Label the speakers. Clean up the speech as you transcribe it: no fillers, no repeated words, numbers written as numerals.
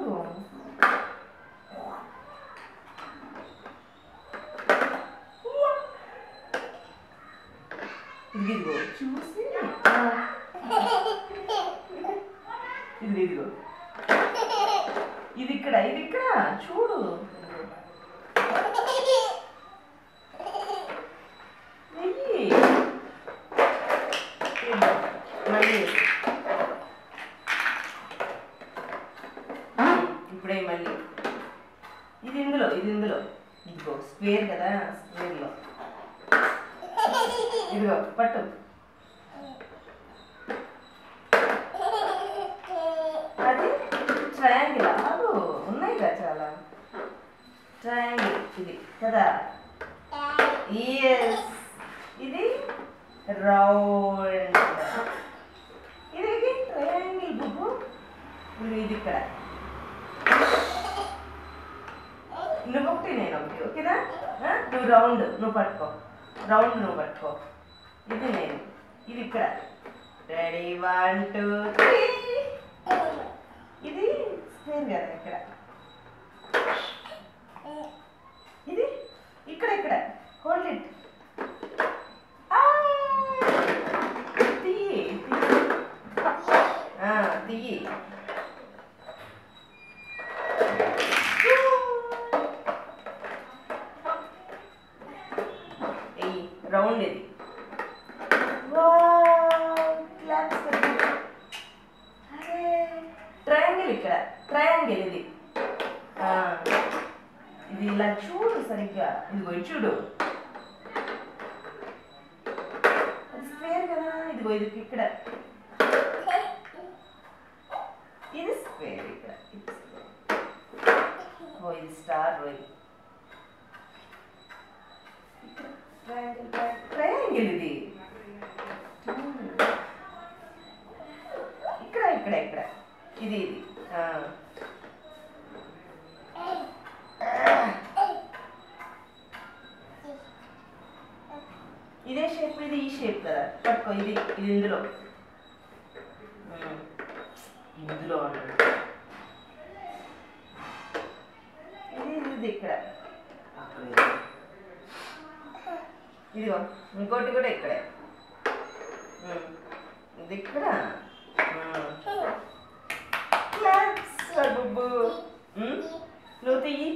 Speaker 1: చూడు. ఇదిగో చూసి ఇదిగో ఇది ఇక్కడ చూడు. మళ్ళీ ఇప్పుడే మళ్ళీ ఇది ఇందులో ఇదిగో స్క్వేర్ కదా, స్క్వేర్లో ఇదిగో పట్టు. అది ట్రయాంగిల్. అవు ఉన్నాయి కదా చాలా. ట్రయాంగిల్ ఇది కదా. ఎస్, ఇది రౌండ్. ఇది ట్రయాంగిల్ బుబ్బు. ఇది ఇక్కడ నువ్వు ఒకటి నేను ఒకటి. ఓకేనా? నువ్వు రౌండ్ నువ్వు పట్టుకో. ఇది నేను, ఇది ఇక్కడ. రెడీ 1 2 3. ఇది స్క్వేర్ కదా ఇక్కడ. ఇది ఇక్కడ హోల్డ్ ఇట్. తీయి రౌండ్. ఇది ట్రయాంగిల్. ఇక్కడ ట్రయాంగిల్. ఇది ఇలా చూడు సరిగ్గా. ఇదిగో చూడు, అది స్క్వేర్ కదా. ఇదిగో ఇది ఇక్కడ. ఇది స్క్వేర్ ఇక్కడ. ఇది స్టార్. ట్రయాంగిల్. ఇది ఇక్కడ. ఇది ఇదే షేప్. ఇది ఈ షేప్ కదా. పట్టుకో. ఇది ఇందులో అన్నాడు. ఇది ఇక్కడ. ఇదిగో ఇంకోటి కూడా ఇక్కడే. ఇది ఇక్కడ. క్లాప్స్ బుబ్బు. నువ్వు తీయి.